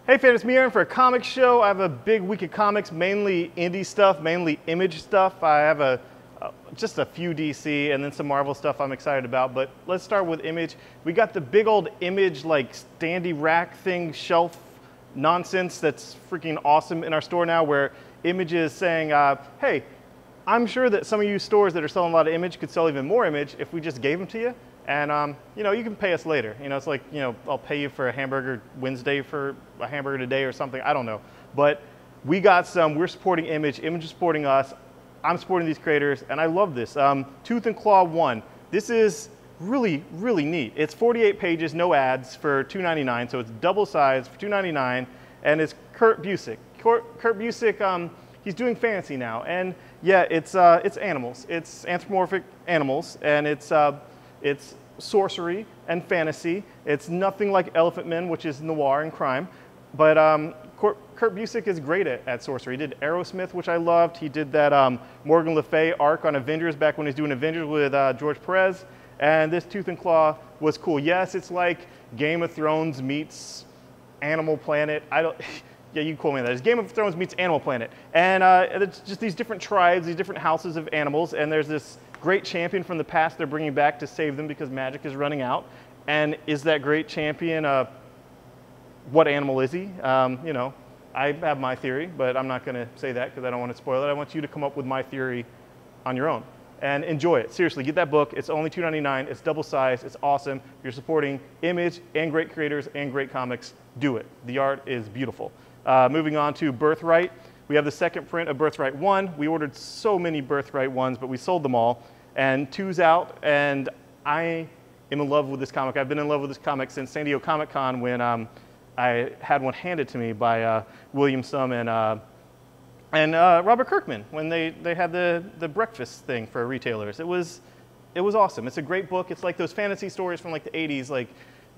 Hey fans, it's me Aaron for a comic show. I have a big week of comics, mainly indie stuff, mainly Image stuff. I have just a few DC and then some Marvel stuff I'm excited about, but let's start with Image. We got the big old Image like standy rack thing, shelf nonsense that's freaking awesome in our store now, where Image is saying, hey, I'm sure that some of you stores that are selling a lot of Image could sell even more Image if we just gave them to you. And you know, you can pay us later. You know, it's like, you know, I'll pay you for a hamburger Wednesday for a hamburger today or something. I don't know. But we got some. We're supporting Image. Image is supporting us. I'm supporting these creators, and I love this. Tooth and Claw 1. This is really, really neat. It's 48 pages, no ads, for $2.99. So it's double size for $2.99, and it's Kurt Busiek. Kurt Busiek, he's doing fantasy now, and yeah, it's animals. It's anthropomorphic animals, and it's sorcery and fantasy. It's nothing like Elephant Men, which is noir and crime. But Kurt Busiek is great at sorcery. He did Aerosmith, which I loved. He did that Morgan Le Fay arc on Avengers back when he was doing Avengers with George Perez. And this Tooth and Claw was cool. Yes, it's like Game of Thrones meets Animal Planet. Yeah, you quote me on that. It's Game of Thrones meets Animal Planet. And it's just these different tribes, these different houses of animals, and there's this great champion from the past they're bringing back to save them because magic is running out. And is that great champion, what animal is he? You know, I have my theory, but I'm not going to say that because I don't want to spoil it. I want you to come up with my theory on your own and enjoy it. Seriously, get that book. It's only $2.99. It's double size. It's awesome. You're supporting Image and great creators and great comics. Do it. The art is beautiful. Moving on to Birthright. We have the second print of Birthright 1. We ordered so many Birthright 1s, but we sold them all. And 2's out, and I am in love with this comic. I've been in love with this comic since San Diego Comic-Con when I had one handed to me by Williamson and Robert Kirkman when they had the breakfast thing for retailers. It was awesome. It's a great book. It's like those fantasy stories from like the 80s, like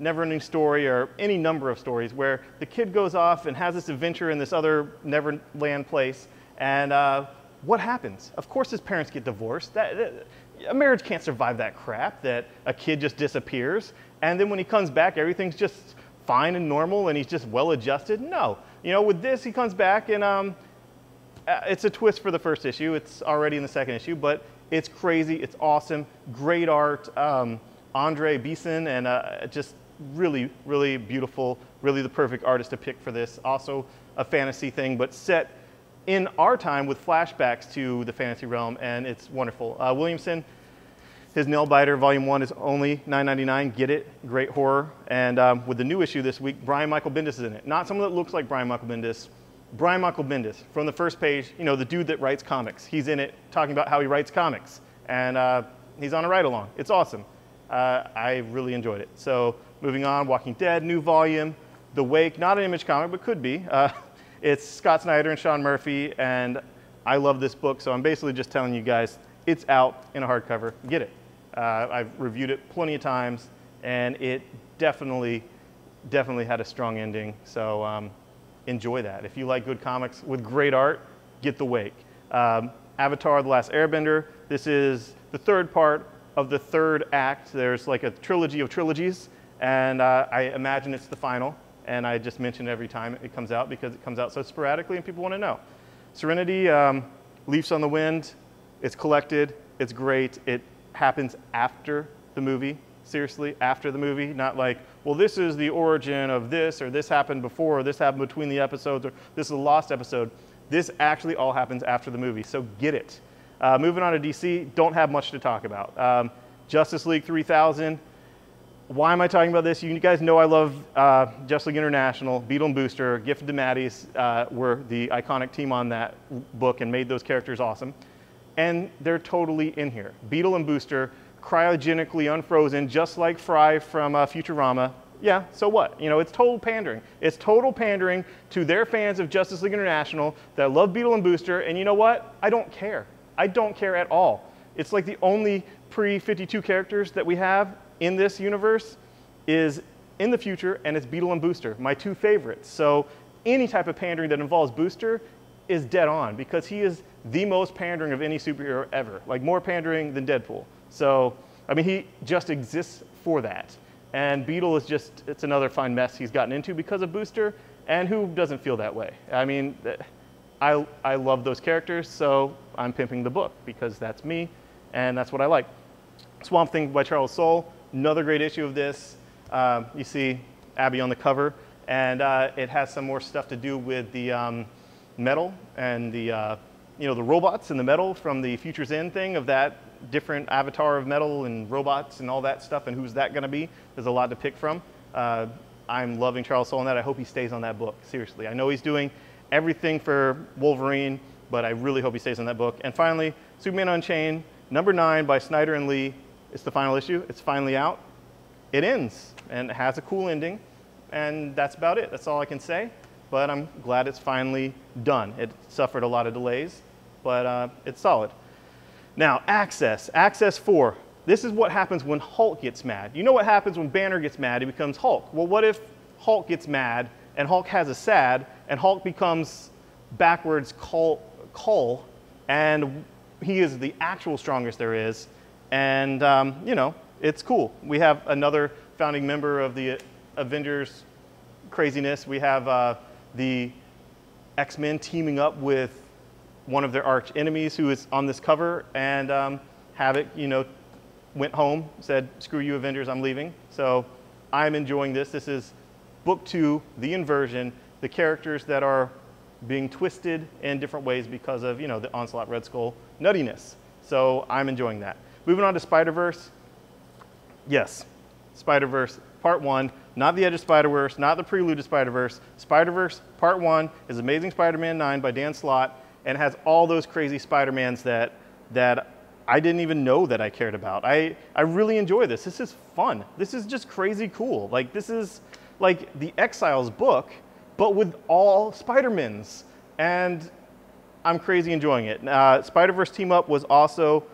Neverending Story or any number of stories where the kid goes off and has this adventure in this other Neverland place, and what happens? Of course his parents get divorced. A marriage can't survive that crap, that a kid just disappears, and then when he comes back, everything's just fine and normal, and he's just well-adjusted. No. You know, with this, he comes back, and it's a twist for the first issue. It's already in the second issue, but it's crazy. It's awesome. Great art. Andre Beeson, and just really, really beautiful, really the perfect artist to pick for this. Also a fantasy thing, but set in our time with flashbacks to the fantasy realm, and it's wonderful. Williamson, his Nailbiter Volume 1 is only $9.99. Get it. Great horror. And with the new issue this week, Brian Michael Bendis is in it. Not someone that looks like Brian Michael Bendis. Brian Michael Bendis, from the first page, you know, the dude that writes comics. He's in it talking about how he writes comics. And he's on a ride-along. It's awesome. I really enjoyed it. So moving on, Walking Dead, new volume. The Wake, not an Image comic, but could be. It's Scott Snyder and Sean Murphy, and I love this book, so I'm basically just telling you guys it's out in a hardcover. Get it. I've reviewed it plenty of times, and it definitely had a strong ending, so enjoy that. If you like good comics with great art, get The Wake. Avatar: The Last Airbender. This is the third part of the third act. There's like a trilogy of trilogies, and I imagine it's the final. And I just mention it every time it comes out because it comes out so sporadically and people want to know. Serenity, Leaves on the Wind, it's collected, it's great. It happens after the movie, seriously, after the movie. Not like, well, this is the origin of this, or this happened before, or this happened between the episodes, or this is a lost episode. This actually all happens after the movie, so get it. Moving on to DC, don't have much to talk about. Justice League 3000. Why am I talking about this? You guys know I love Justice League International. Beetle and Booster, Gift of DeMatteis were the iconic team on that book and made those characters awesome. And they're totally in here. Beetle and Booster, cryogenically unfrozen, just like Fry from Futurama. Yeah, so what? You know, it's total pandering. It's total pandering to their fans of Justice League International that love Beetle and Booster, and you know what? I don't care. I don't care at all. It's like the only pre-52 characters that we have in this universe is in the future, and it's Beetle and Booster, my two favorites. So any type of pandering that involves Booster is dead on because he is the most pandering of any superhero ever, like more pandering than Deadpool. So, I mean, he just exists for that. And Beetle is just, it's another fine mess he's gotten into because of Booster, and who doesn't feel that way? I mean, I love those characters, so I'm pimping the book because that's me, and that's what I like. Swamp Thing by Charles Soule, another great issue of this. You see Abby on the cover, and it has some more stuff to do with the metal and the the robots and the metal from the Future's End thing of that different avatar of metal and robots and all that stuff, and who's that going to be? There's a lot to pick from. I'm loving Charles Soule on that. I hope he stays on that book, seriously. I know he's doing everything for Wolverine, but I really hope he stays on that book. And finally, Superman Unchained, number 9 by Snyder and Lee. It's the final issue. It's finally out. It ends, and it has a cool ending, and that's about it. That's all I can say, but I'm glad it's finally done. It suffered a lot of delays, but it's solid. Now, Access 4. This is what happens when Hulk gets mad. You know what happens when Banner gets mad? He becomes Hulk. Well, what if Hulk gets mad, and Hulk has a sad, and Hulk becomes backwards Cull, and he is the actual strongest there is, and it's cool. We have another founding member of the Avengers craziness. We have the X-Men teaming up with one of their arch enemies who is on this cover, and Havoc, went home, said, screw you Avengers, I'm leaving. So I'm enjoying this. This is book 2, the Inversion, the characters that are being twisted in different ways because of, the Onslaught Red Skull nuttiness. So I'm enjoying that. Moving on to Spider-Verse. Yes, Spider-Verse Part 1, not the Edge of Spider-Verse, not the Prelude to Spider-Verse. Spider-Verse Part 1 is Amazing Spider-Man 9 by Dan Slott, and has all those crazy Spider-Mans that I didn't even know that I cared about. I really enjoy this. This is fun. This is just crazy cool. Like, this is like the Exiles book, but with all Spider-Mans. And I'm crazy enjoying it. Spider-Verse Team Up was also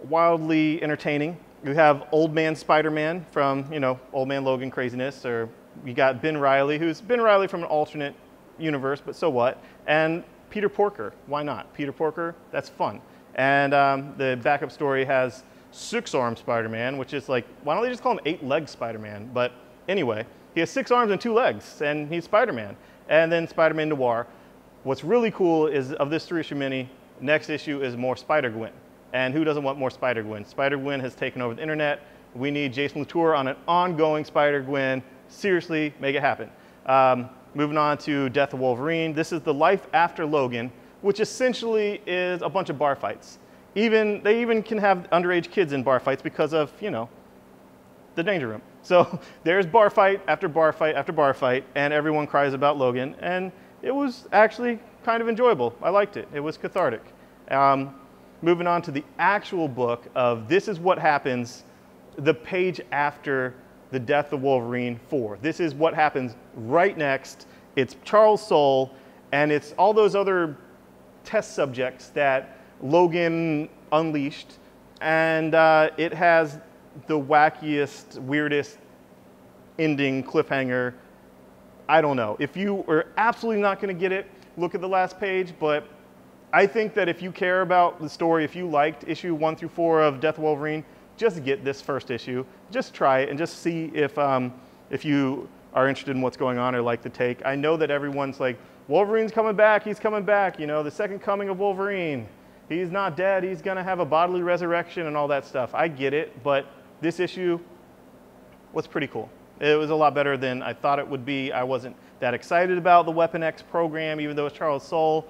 wildly entertaining. You have Old Man Spider-Man from, Old Man Logan craziness, or you got Ben Reilly, who's Ben Reilly from an alternate universe, but so what? And Peter Porker, why not? Peter Porker, that's fun. And the backup story has 6-armed Spider-Man, which is like, why don't they just call him 8-legged Spider-Man? But anyway, he has 6 arms and 2 legs, and he's Spider-Man. And then Spider-Man Noir. What's really cool is, of this 3-issue mini, next issue is more Spider-Gwen. And who doesn't want more Spider-Gwen? Spider-Gwen has taken over the internet. We need Jason Latour on an ongoing Spider-Gwen. Seriously, make it happen. Moving on to Death of Wolverine. This is the life after Logan, which essentially is a bunch of bar fights. They even can have underage kids in bar fights because of, the Danger Room. So there's bar fight after bar fight after bar fight, and everyone cries about Logan, and it was actually kind of enjoyable. I liked it. It was cathartic. Moving on to the actual book of This Is What Happens, the page after the Death of Wolverine 4. This is what happens right next. It's Charles Soule, and it's all those other test subjects that Logan unleashed, and it has the wackiest, weirdest ending cliffhanger. I don't know. If you are absolutely not going to get it, look at the last page, but I think that if you care about the story, if you liked issue 1 through 4 of Death of Wolverine, just get this first issue. Just try it and just see if you are interested in what's going on or like the take. I know that everyone's like, Wolverine's coming back, he's coming back, the second coming of Wolverine. He's not dead, he's gonna have a bodily resurrection and all that stuff. I get it, but this issue was pretty cool. It was a lot better than I thought it would be. I wasn't that excited about the Weapon X program, even though it's Charles Soule,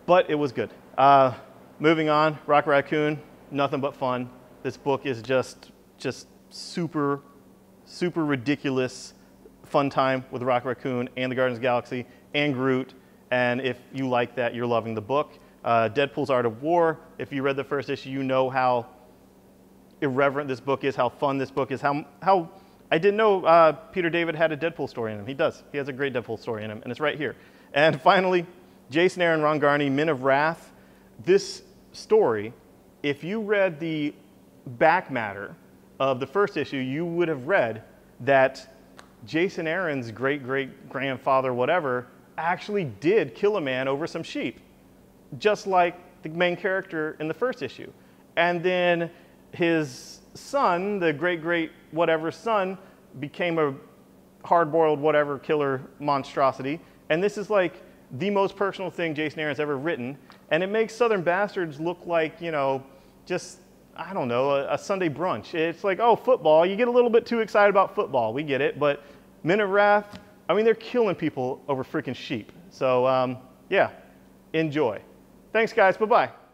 but it was good. Moving on, Rocket Raccoon, nothing but fun. This book is just super, super ridiculous fun time with Rocket Raccoon and the Guardians of the Galaxy and Groot, and if you like that, you're loving the book. Deadpool's Art of War, if you read the first issue, you know how irreverent this book is, how fun this book is, how I didn't know Peter David had a Deadpool story in him. He does. He has a great Deadpool story in him, and it's right here. And finally, Jason Aaron, Ron Garney, Men of Wrath. This story, if you read the back matter of the first issue, you would have read that Jason Aaron's great-great-grandfather, whatever, actually did kill a man over some sheep, just like the main character in the first issue. And then his son, the whatever son became a hard-boiled whatever killer monstrosity. And this is like the most personal thing Jason Aaron's ever written. And it makes Southern Bastards look like, you know, just, I don't know, a Sunday brunch. It's like, oh, football. You get a little bit too excited about football. We get it. But Men of Wrath, I mean, they're killing people over freaking sheep. So, yeah, enjoy. Thanks, guys. Bye-bye.